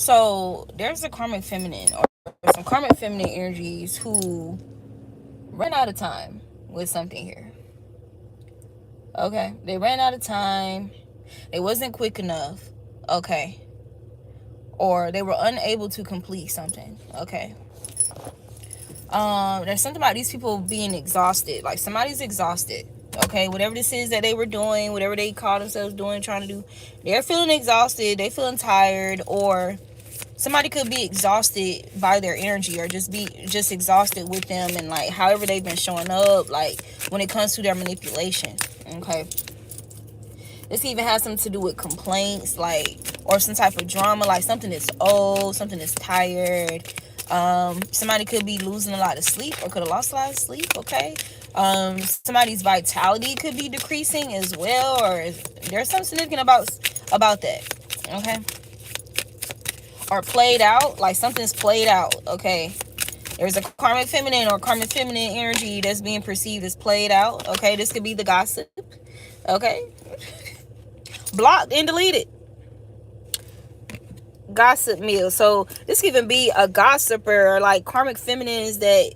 So there's a karmic feminine or some karmic feminine energies who ran out of time with something here. Okay, they ran out of time. It wasn't quick enough. Okay, or they were unable to complete something. Okay. There's something about these people being exhausted. Like somebody's exhausted. Okay, whatever this is that they were doing, whatever they call themselves doing, trying to do, they're feeling exhausted. They feeling tired, or somebody could be exhausted by their energy, or just exhausted with them, and like however they've been showing up, like when it comes to their manipulation. Okay, this even has something to do with complaints, like, or some type of drama, like something that's old, something that's tired. Somebody could be losing a lot of sleep, or could have lost a lot of sleep. Okay. Somebody's vitality could be decreasing as well, or there's something significant about that. Okay. Or played out, like something's played out. Okay. There's a karmic feminine or karmic feminine energy that's being perceived as played out. Okay. This could be the gossip. Okay. Blocked and deleted. Gossip meal. So this could even be a gossiper, or like karmic feminines that's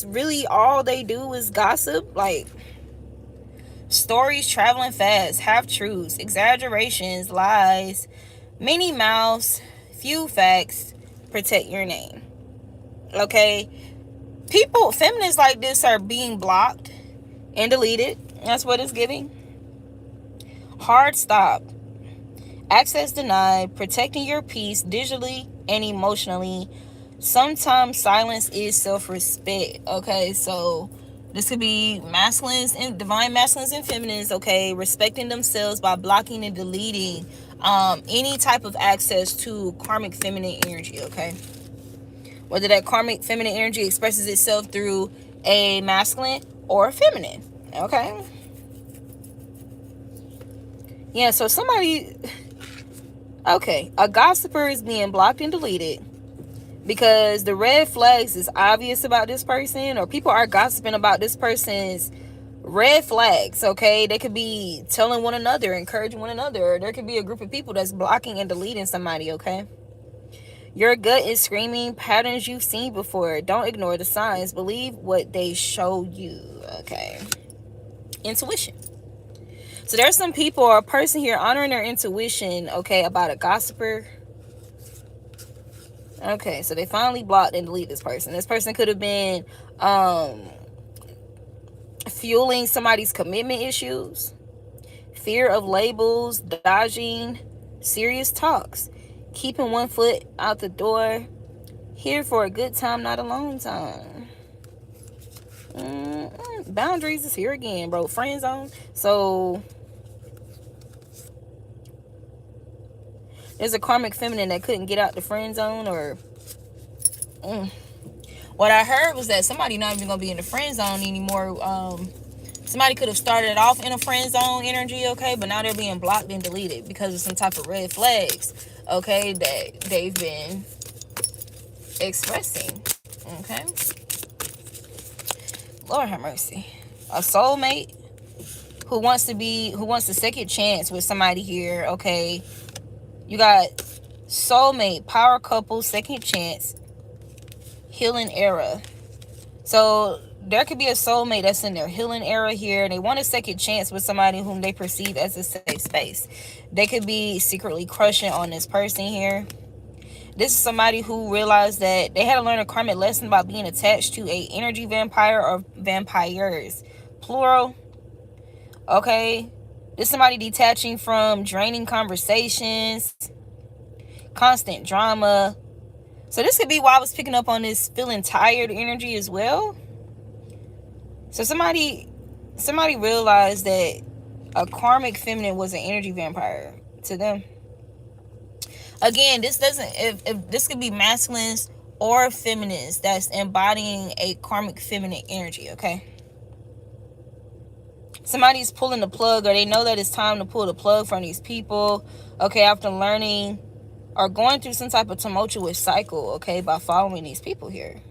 really all they do is gossip. Like stories traveling fast, half truths, exaggerations, lies, many mouths, few facts. Protect your name. Okay. People, feminists like this are being blocked and deleted. That's what it's giving. Hard stop. Access denied. Protecting your peace digitally and emotionally. Sometimes silence is self-respect. Okay, so this could be masculines and divine masculines and feminines. Okay, respecting themselves by blocking and deleting any type of access to karmic feminine energy. Okay, whether that karmic feminine energy expresses itself through a masculine or a feminine. Okay, yeah, so somebody, okay, a gossiper is being blocked and deleted because the red flags is obvious about this person, or people are gossiping about this person's red flags. Okay, they could be telling one another, encouraging one another, or there could be a group of people that's blocking and deleting somebody. Okay, your gut is screaming patterns you've seen before. Don't ignore the signs, believe what they show you. Okay, intuition. So there's some people or a person here honoring their intuition, okay, about a gossiper. Okay, so they finally blocked and deleted this person. This person could have been fueling somebody's commitment issues, fear of labels, dodging serious talks, keeping one foot out the door, here for a good time, not a long time. Boundaries is here again, bro. Friend zone. So there's a karmic feminine that couldn't get out the friend zone, or what I heard was that somebody not even gonna be in the friend zone anymore. Somebody could have started off in a friend zone energy, okay, but now they're being blocked and deleted because of some type of red flags, okay, that they've been expressing. Okay, Lord have mercy. A soulmate who wants a second chance with somebody here. Okay, you got soulmate, power couple, second chance, healing era. So there could be a soulmate that's in their healing era here, and they want a second chance with somebody whom they perceive as a safe space. They could be secretly crushing on this person here. This is somebody who realized that they had to learn a karmic lesson about being attached to a energy vampire or vampires, plural. Okay, this is somebody detaching from draining conversations, constant drama. So this could be why I was picking up on this feeling tired energy as well. So somebody realized that a karmic feminine was an energy vampire to them. Again, this doesn't, if this could be masculines or feminines that's embodying a karmic feminine energy. Okay, somebody's pulling the plug, or they know that it's time to pull the plug from these people, okay, after learning or going through some type of tumultuous cycle, okay, by following these people here.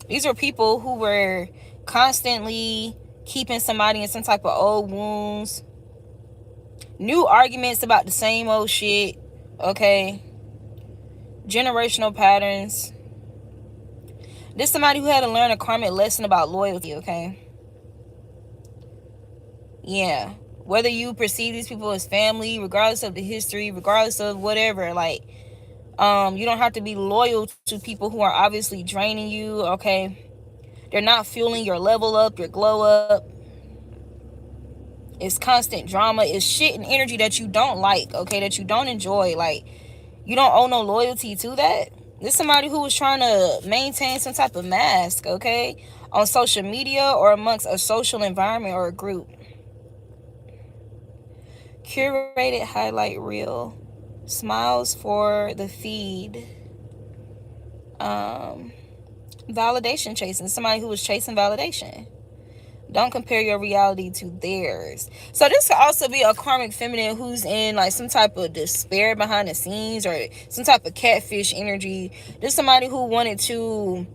These are people who were constantly keeping somebody in some type of old wounds, New arguments about the same old shit. Okay. Generational patterns. This is somebody who had to learn a karmic lesson about loyalty, okay? Yeah. Whether you perceive these people as family, regardless of the history, regardless of whatever, like, you don't have to be loyal to people who are obviously draining you, okay? They're not fueling your level up, your glow up. It's constant drama. It's shit and energy that you don't like, okay? That you don't enjoy. Like, you don't owe no loyalty to that. This is somebody who was trying to maintain some type of mask, okay? On social media or amongst a social environment or a group. Curated highlight reel. Smiles for the feed. Validation chasing. Somebody who was chasing validation. Don't compare your reality to theirs. So this could also be a karmic feminine who's in like some type of despair behind the scenes, or some type of catfish energy. This is somebody who wanted to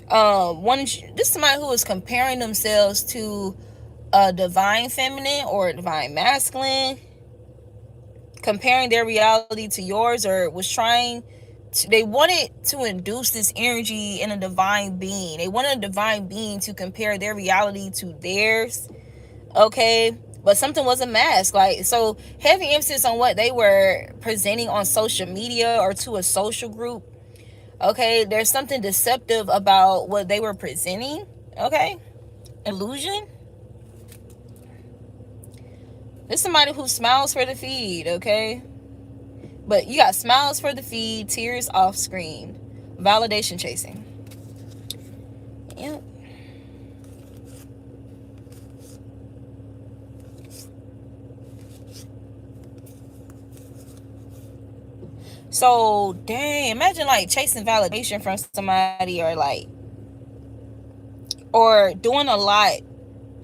this is somebody who is comparing themselves to a divine feminine or a divine masculine, comparing their reality to yours, or was trying to, they wanted to induce this energy in a divine being. They wanted a divine being to compare their reality to theirs, okay? But something was a mask. Like, so heavy emphasis on what they were presenting on social media or to a social group, okay? There's something deceptive about what they were presenting, okay? Illusion. There's somebody who smiles for the feed, okay? But you got smiles for the feed, tears off screen, validation chasing. Yep. So, dang, imagine like chasing validation from somebody, or doing a lot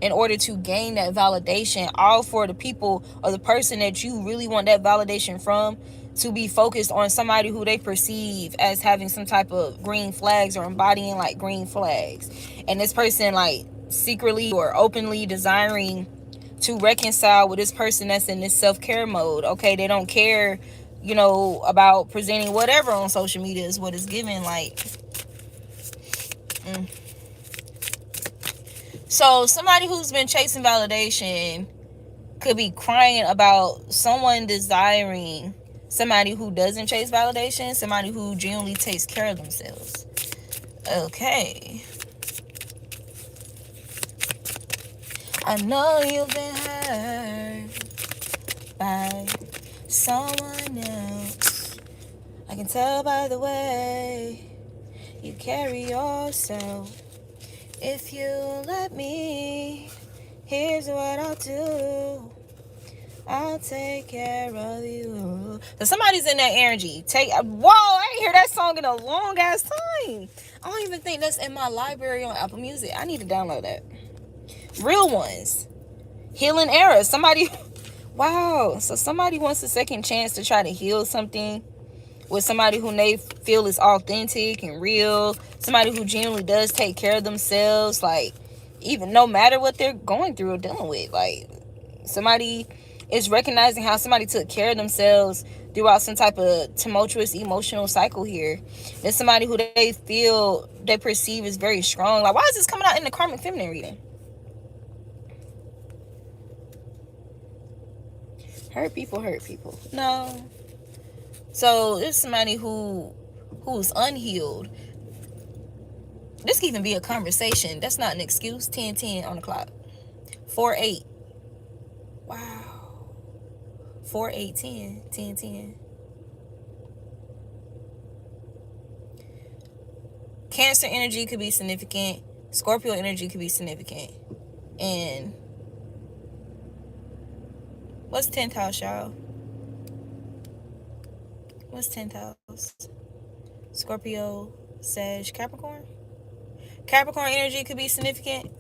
in order to gain that validation, all for the people or the person that you really want that validation from to be focused on somebody who they perceive as having some type of green flags or embodying like green flags. And this person like secretly or openly desiring to reconcile with this person that's in this self-care mode. Okay, they don't care, about presenting whatever on social media is what it's given. Like, so somebody who's been chasing validation could be crying about someone desiring somebody who doesn't chase validation, somebody who genuinely takes care of themselves. Okay. I know you've been hurt by someone else. I can tell by the way you carry yourself. If you let me, here's what I'll do. I'll take care of you. So somebody's in that energy. Whoa, I didn't hear that song in a long ass time. I don't even think that's in my library on Apple Music. I need to download that. Real ones. Healing era. Somebody, wow. So somebody wants a second chance to try to heal something with somebody who they feel is authentic and real. Somebody who genuinely does take care of themselves. Like, even no matter what they're going through or dealing with. Like, somebody is recognizing how somebody took care of themselves throughout some type of tumultuous emotional cycle here. There's somebody who they perceive is very strong. Like, why is this coming out in the karmic feminine reading? Hurt people. No. So there's somebody who's unhealed. This can even be a conversation. That's not an excuse. 10:10 on the clock. 4:8. Wow. 4:8 10:10. Cancer energy could be significant. Scorpio energy could be significant. And what's 10th house, y'all? What's 10th house? Scorpio, Sag, Capricorn? Capricorn energy could be significant.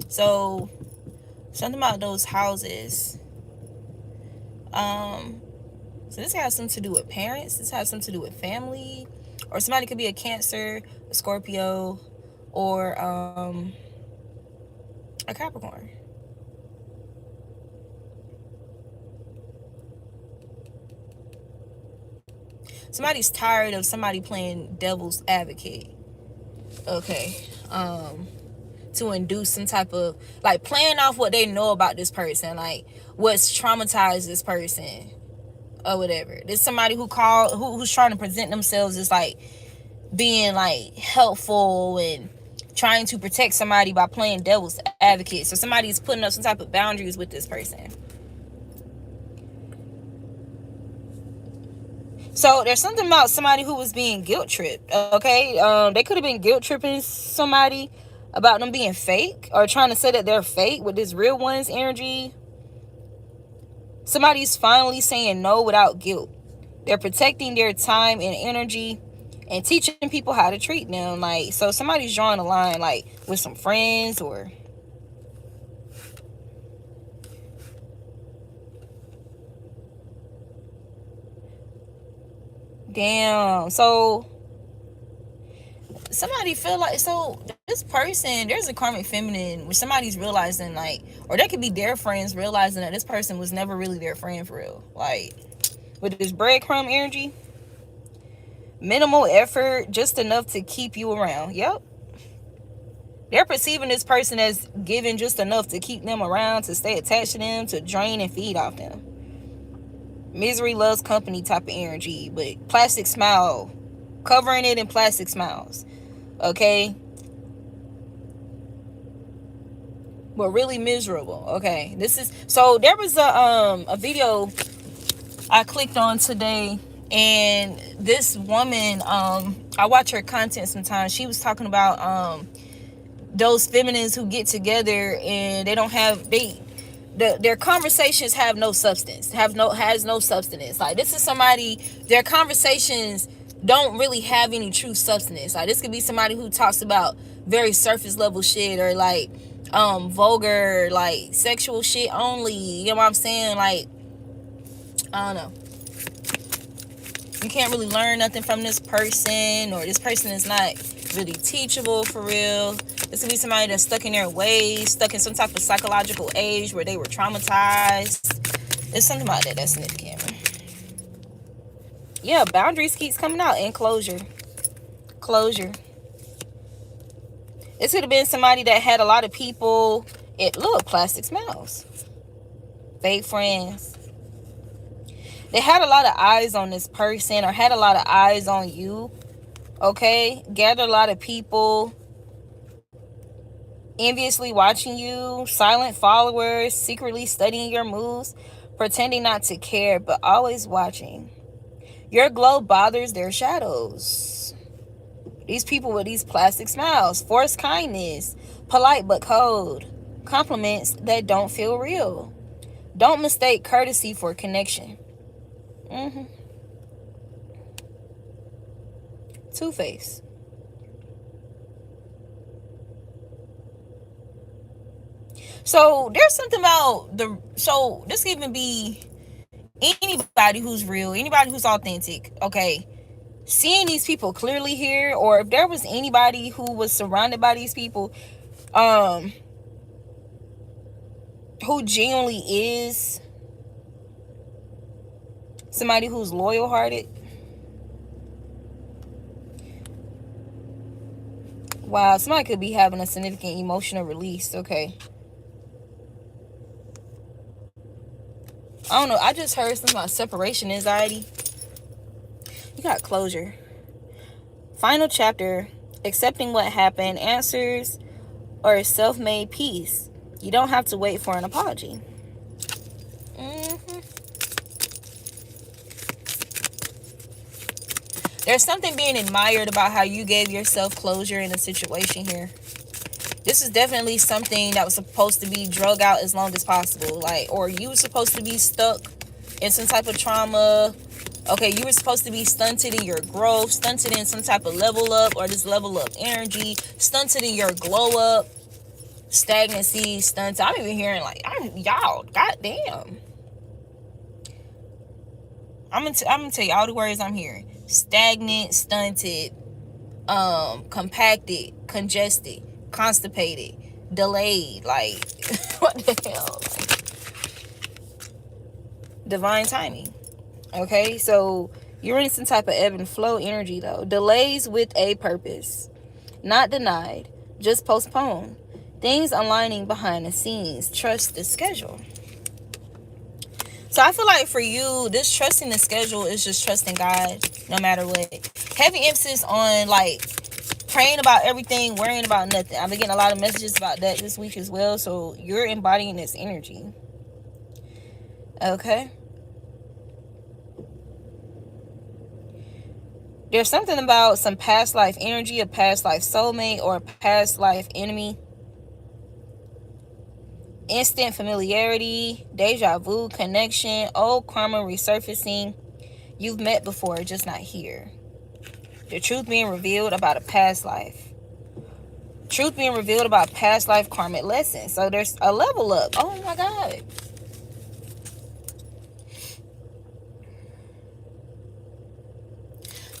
So something about those houses. So this has something to do with parents. This has something to do with family. Or somebody could be a Cancer, a Scorpio, or a Capricorn. Somebody's tired of somebody playing devil's advocate. Okay. To induce some type of, like, playing off what they know about this person, like what's traumatized this person or whatever. There's somebody who's trying to present themselves as like being like helpful and trying to protect somebody by playing devil's advocate. So somebody's putting up some type of boundaries with this person. So there's something about somebody who was being guilt tripped. Okay, they could have been guilt tripping somebody about them being fake, or trying to say that they're fake with this real one's energy. Somebody's finally saying no without guilt. They're protecting their time and energy and teaching people how to treat them. Like, so somebody's drawing a line, like with some friends or damn. So somebody feel like, so this person, there's a karmic feminine where somebody's realizing, like, or they could be their friends realizing that this person was never really their friend for real. Like, with this breadcrumb energy, minimal effort, just enough to keep you around. Yep. They're perceiving this person as giving just enough to keep them around, to stay attached to them, to drain and feed off them. Misery loves company type of energy, but plastic smile, covering it in plastic smiles. Okay, but really miserable. Okay, this is, so there was a video I clicked on today, and this woman, I watch her content sometimes. She was talking about those feminines who get together and they don't have, their conversations have no substance, has no substance. Like, this is somebody, their conversations don't really have any true substance. Like, this could be somebody who talks about very surface level shit, or like vulgar, like sexual shit only. You know what I'm saying? Like, I don't know. You can't really learn nothing from this person, or this person is not really teachable for real. This could be somebody that's stuck in their ways, stuck in some type of psychological age where they were traumatized. There's something about that that's significant. Yeah, boundaries keeps coming out, and closure. This could have been somebody that had a lot of people. Look, plastic smiles. Fake friends. They had a lot of eyes on this person, or had a lot of eyes on you. Okay, gathered a lot of people enviously watching you, silent followers, secretly studying your moves, pretending not to care, but always watching. Your glow bothers their shadows. These people with these plastic smiles, forced kindness, polite but cold, compliments that don't feel real. Don't mistake courtesy for connection. Two-Face. So there's something about so this can even be anybody who's real, anybody who's authentic. Okay, seeing these people clearly here, or if there was anybody who was surrounded by these people, who genuinely is somebody who's loyal hearted. Wow, somebody could be having a significant emotional release. Okay, I don't know, I just heard something about separation anxiety. You got closure. Final chapter, accepting what happened, answers, or self-made peace. You don't have to wait for an apology. There's something being admired about how you gave yourself closure in a situation here. This is definitely something that was supposed to be drug out as long as possible. Like, or you were supposed to be stuck in some type of trauma. Okay, you were supposed to be stunted in your growth, stunted in some type of level up, or this level up energy, stunted in your glow up, stagnancy, stunted. I'm even hearing like, y'all, goddamn. I'm gonna tell you all the words I'm hearing. Stagnant, stunted, compacted, congested, constipated, delayed. Like, what the hell? Like, divine timing. Okay, so You're in some type of ebb and flow energy though. Delays with a purpose. Not denied, just postponed. Things aligning behind the scenes. Trust the schedule. So I feel like for you, this trusting the schedule is just trusting God no matter what. Heavy emphasis on like praying about everything, worrying about nothing. I've been getting a lot of messages about that this week as well. So you're embodying this energy. Okay. There's something about some past life energy, a past life soulmate, or a past life enemy. Instant familiarity, deja vu, connection, old karma resurfacing. You've met before, just not here. The truth being revealed about a past life. Truth being revealed about past life karmic lessons. So there's a level up. Oh my God.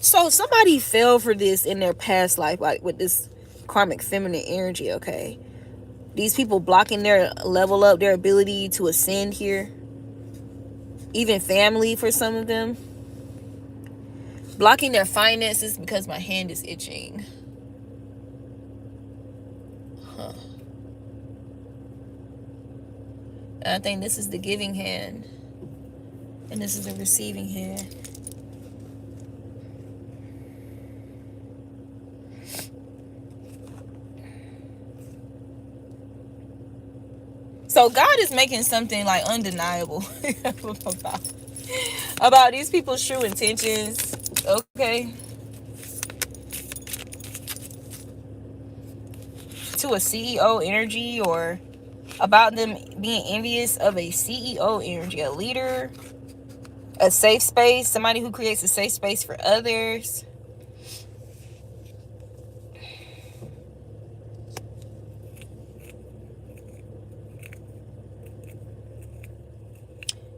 So somebody fell for this in their past life, like with this karmic feminine energy, okay? These people blocking their level up, their ability to ascend here. Even family for some of them. Blocking their finances because my hand is itching. Huh. And I think this is the giving hand. And this is the receiving hand. So God is making something like undeniable about these people's true intentions. Okay. To a CEO energy, or about them being envious of a CEO energy, a leader, a safe space, somebody who creates a safe space for others.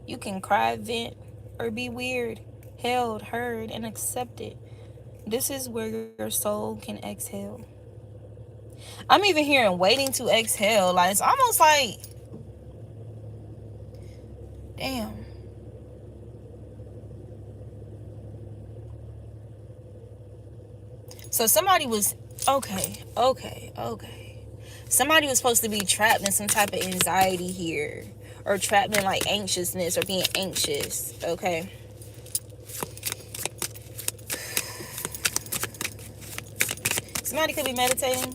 You can cry, vent, or be weird, held, heard, and accepted. This is where your soul can exhale. I'm even hearing waiting to exhale. Like, it's almost like, damn. So somebody was, okay. Somebody was supposed to be trapped in some type of anxiety here, or trapped in like anxiousness or being anxious, okay? Somebody could be meditating.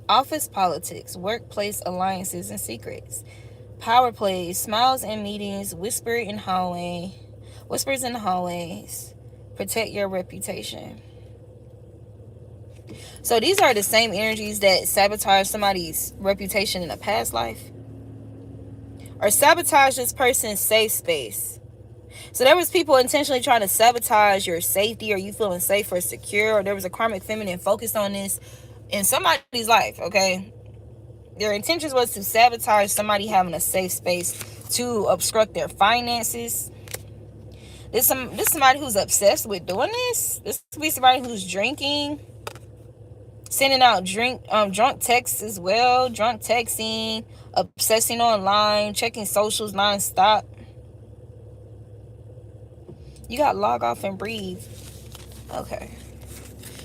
Office politics, workplace alliances and secrets. Power plays, smiles in meetings, whispers in the hallways. Protect your reputation. So these are the same energies that sabotage somebody's reputation in a past life, or sabotage this person's safe space. So there was people intentionally trying to sabotage your safety, or you feeling safe or secure, or there was a karmic feminine focused on this in somebody's life, okay? Their intentions was to sabotage somebody having a safe space, to obstruct their finances. This somebody who's obsessed with doing this. This could be somebody who's drinking, sending out drunk texts as well, drunk texting, obsessing online, checking socials nonstop. You got log off and breathe. Okay.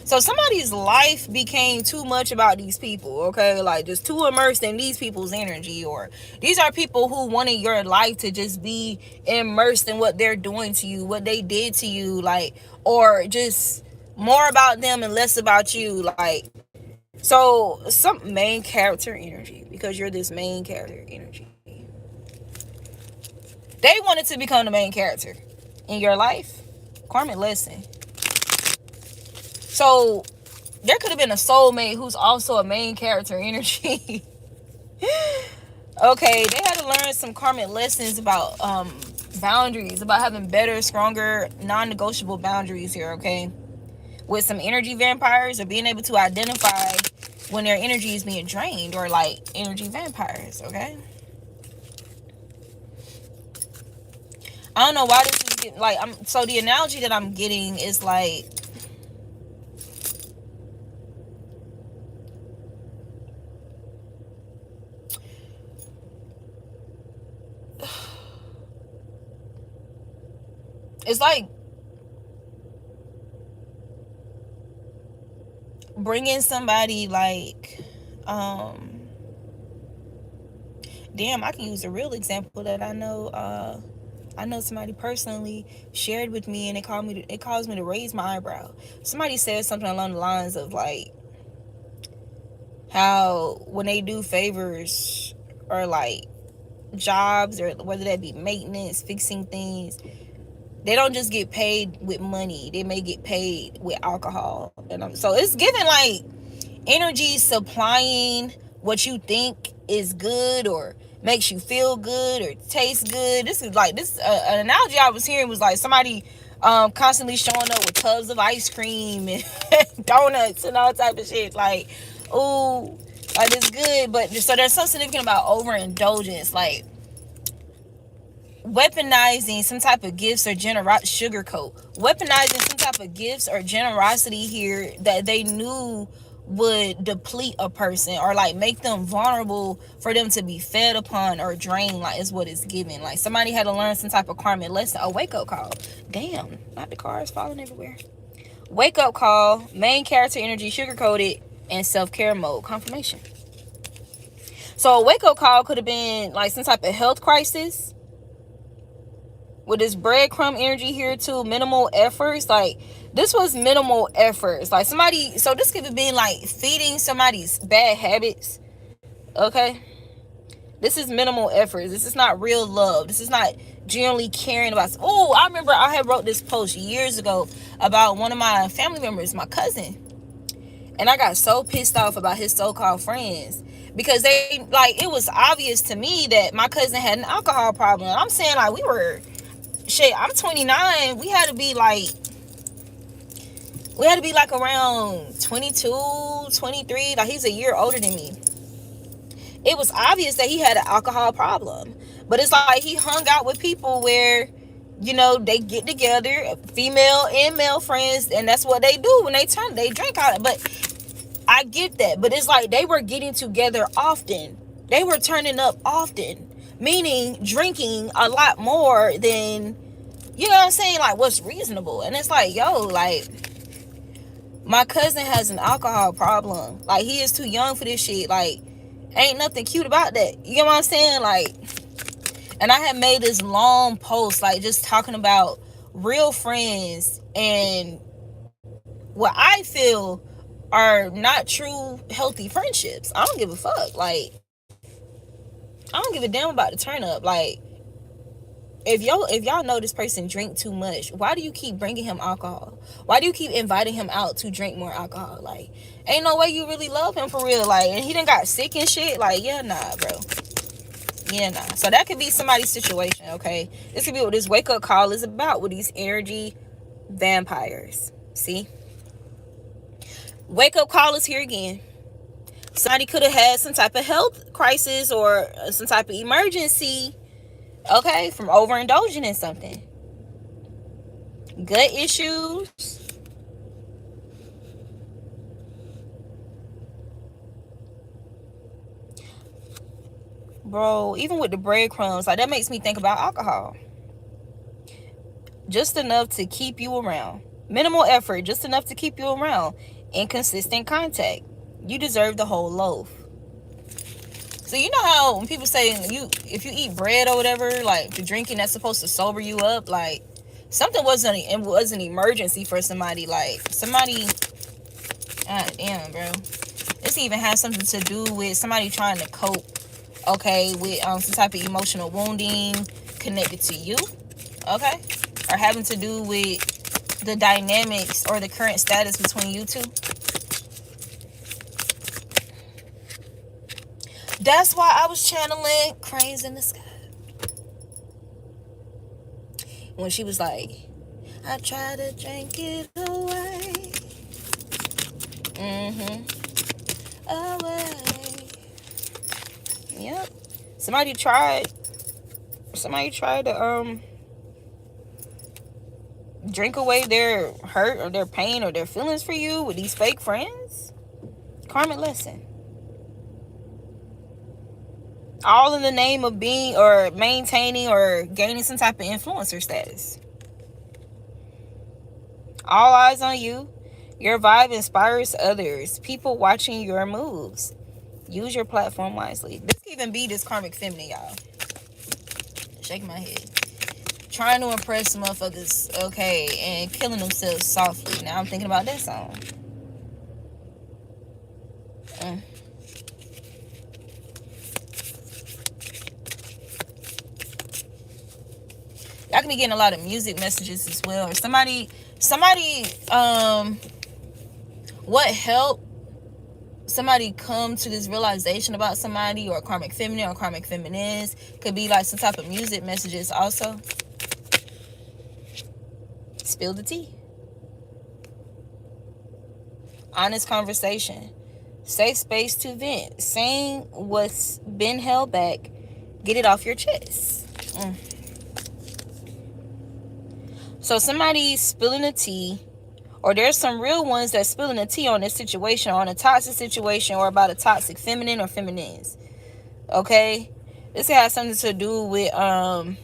So somebody's life became too much about these people, okay? Like, just too immersed in these people's energy, or these are people who wanted your life to just be immersed in what they're doing to you, what they did to you, like, or just more about them and less about you, like. So some main character energy, because you're this main character energy. They wanted to become the main character in your life. Karmic lesson. So there could have been a soulmate who's also a main character energy. Okay, they had to learn some karmic lessons about boundaries, about having better, stronger, non-negotiable boundaries here, okay? With some energy vampires, or being able to identify when their energy is being drained, or like energy vampires, okay? I don't know why this is getting like, so the analogy that I'm getting is like, it's like bringing somebody like, damn, I can use a real example that I know. I know somebody personally shared with me, and it caused me to raise my eyebrow. Somebody said something along the lines of like how when they do favors or like jobs, or whether that be maintenance, fixing things, they don't just get paid with money. They may get paid with alcohol, and so it's giving like energy supplying what you think is good or makes you feel good or tastes good. This is like this an analogy I was hearing was like somebody constantly showing up with tubs of ice cream and donuts and all type of shit. Like, ooh, like it's good, but so there's something significant about overindulgence, like weaponizing some type of gifts or weaponizing some type of gifts or generosity here that they knew would deplete a person or like make them vulnerable for them to be fed upon or drained, like is what it's giving. Like somebody had to learn some type of karmic lesson, a wake-up call. Damn, not the cars falling everywhere. Wake-up call, main character energy sugar-coated, and self-care mode confirmation. So a wake-up call could have been like some type of health crisis with this breadcrumb energy here too. Minimal efforts, like this was minimal efforts, like somebody, so this could have been like feeding somebody's bad habits. Okay, this is minimal efforts. This is not real love. This is not genuinely caring about. Oh, I remember I had wrote this post years ago about one of my family members, my cousin, and I got so pissed off about his so-called friends because they like, it was obvious to me that my cousin had an alcohol problem. I'm saying like, we were, shit, I'm 29. We had to be like around 22, 23. Like he's a year older than me. It was obvious that he had an alcohol problem. But it's like he hung out with people where, you know, they get together, female and male friends, and that's what they do when they drink out. But I get that. But it's like they were getting together often. They were turning up often. Meaning drinking a lot more than, you know what I'm saying, like what's reasonable. And it's like, yo, like my cousin has an alcohol problem. Like he is too young for this shit. Like ain't nothing cute about that. You know what I'm saying? Like, and I had made this long post like just talking about real friends and what I feel are not true healthy friendships. I don't give a fuck. Like I don't give a damn about the turn up. Like if y'all know this person drink too much, why do you keep bringing him alcohol? Why do you keep inviting him out to drink more alcohol? Like ain't no way you really love him for real. Like, and he done got sick and shit. Like, yeah, nah, bro. Yeah, nah. So that could be somebody's situation. Okay, this could be what this wake up call is about with these energy vampires. See, wake up call is here again. Somebody could have had some type of health crisis or some type of emergency, okay, from overindulging in something. Gut issues. Bro, even with the breadcrumbs, like that makes me think about alcohol. Just enough to keep you around. Minimal effort, just enough to keep you around. Inconsistent contact. You deserve the whole loaf. So you know how when people say if you eat bread or whatever, like the drinking that's supposed to sober you up, like something was an emergency for somebody. Like somebody, god damn, bro. This even has something to do with somebody trying to cope, okay, with some type of emotional wounding connected to you, okay, or having to do with the dynamics or the current status between you two. That's why I was channeling Cranes in the Sky when she was like, I try to drink it away. Away. Yep. Somebody tried to drink away their hurt or their pain or their feelings for you with these fake friends. Karmic lesson. All in the name of being or maintaining or gaining some type of influencer status. All eyes on you. Your vibe inspires others. People watching your moves. Use your platform wisely. This could even be this karmic feminine, y'all. Shaking my head. Trying to impress motherfuckers, okay, and killing themselves softly. Now I'm thinking about that song. Y'all can be getting a lot of music messages as well. Or somebody, what helped somebody come to this realization about somebody, or karmic feminine or karmic feminines, could be like some type of music messages also. Spill the tea. Honest conversation. Safe space to vent. Saying what's been held back. Get it off your chest. So somebody's spilling the tea, or there's some real ones that's spilling the tea on this situation, on a toxic situation, or about a toxic feminine or feminines. Okay? This has something to do with a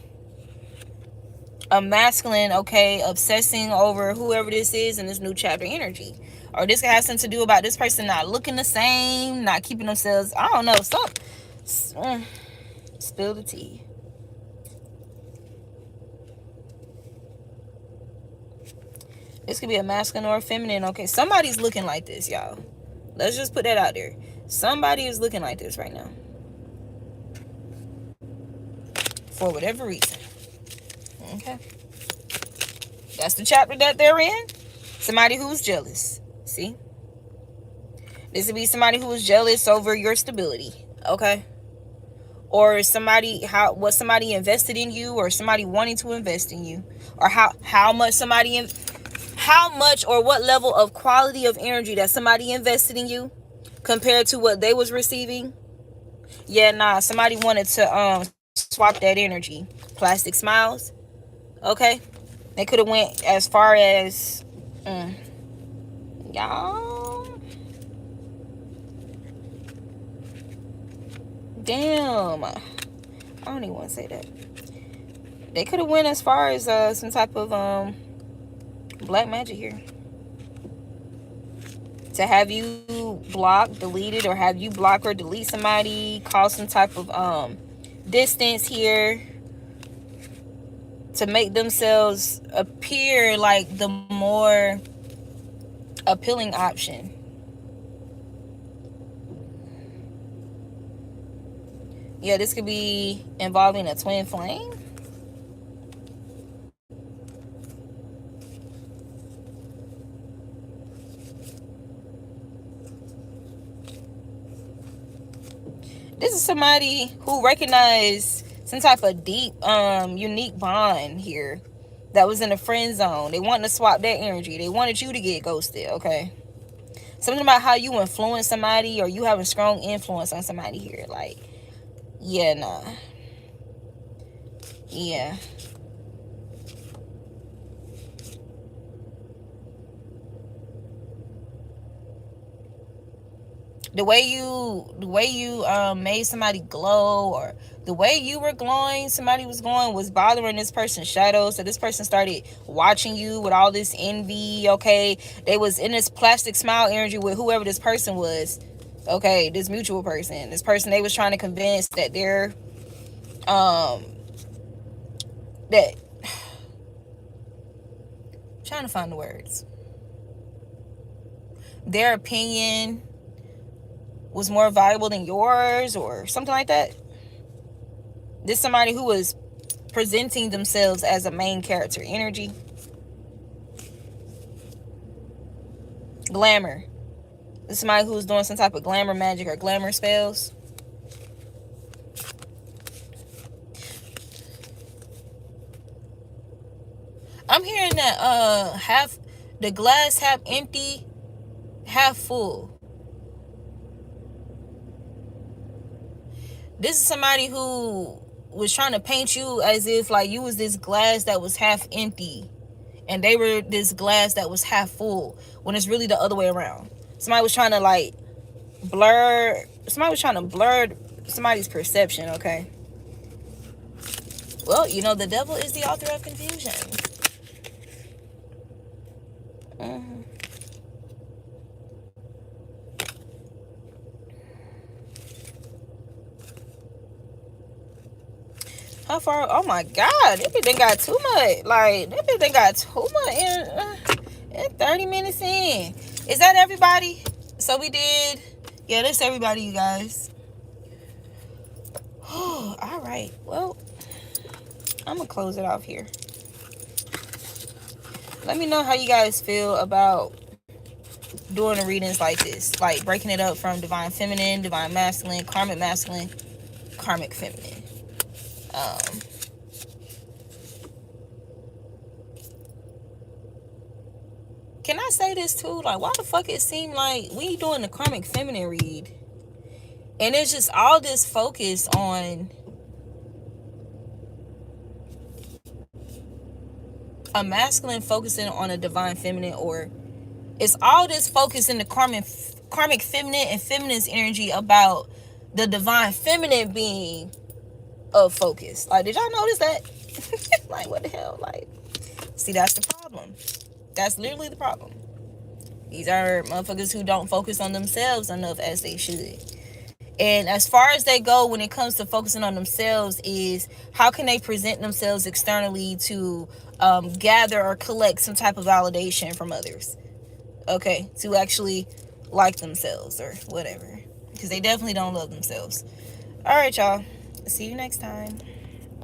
masculine, okay, obsessing over whoever this is in this new chapter energy. Or this has something to do about this person not looking the same, not keeping themselves, I don't know, spill the tea. This could be a masculine or a feminine. Okay, somebody's looking like this, y'all. Let's just put that out there. Somebody is looking like this right now. For whatever reason. Okay. That's the chapter that they're in. Somebody who's jealous. See? This would be somebody who is jealous over your stability. Okay? Or somebody, what somebody invested in you, or somebody wanting to invest in you. Or how much or what level of quality of energy that somebody invested in you compared to what they was receiving. Yeah, nah, somebody wanted to swap that energy. Plastic smiles. Okay? They could have went as far as y'all. Damn. I don't even want to say that. They could have went as far as some type of black magic here. To have you block, deleted, or have you block or delete somebody, cause some type of distance here, to make themselves appear like the more appealing option. Yeah, this could be involving a twin flame. This is somebody who recognized some type of deep, unique bond here that was in the friend zone. They wanted to swap that energy. They wanted you to get ghosted, okay? Something about how you influence somebody, or you having strong influence on somebody here. Like, yeah, nah. Yeah. The way you made somebody glow, or the way you were glowing, somebody was glowing, was bothering this person's shadow. So this person started watching you with all this envy, okay? They was in this plastic smile energy with whoever this person was, okay? This mutual person. This person they was trying to convince that they're, that, trying to find the words. Their opinion was more valuable than yours, or something like that. This is somebody who was presenting themselves as a main character energy. Glamour. This is somebody who was doing some type of glamour magic or glamour spells. I'm hearing that half the glass half empty, half full. This is somebody who was trying to paint you as if like you was this glass that was half empty, and they were this glass that was half full, when it's really the other way around. Somebody was trying to like blur somebody's perception, okay? Well, you know, the devil is the author of confusion. Mm-hmm. How far? Oh my God, this bitch done got too much. Like, this bitch done got too much in 30 minutes in. Is that everybody? So we did. Yeah, that's everybody, you guys. Oh, all right. Well, I'm gonna close it off here. Let me know how you guys feel about doing the readings like this, like breaking it up from divine feminine, divine masculine, karmic feminine. Um, can I say this too? Like, why the fuck it seem like we doing the karmic feminine read, and it's just all this focus on a masculine focusing on a divine feminine, or it's all this focus in the karmic feminine and feminine's energy about the divine feminine being of focus. Like, did y'all notice that? Like, what the hell? Like, see, that's the problem. That's literally the problem. These are motherfuckers who don't focus on themselves enough as they should. And as far as they go when it comes to focusing on themselves is how can they present themselves externally to gather or collect some type of validation from others. Okay, to actually like themselves or whatever. Because they definitely don't love themselves. All right, y'all. See you next time.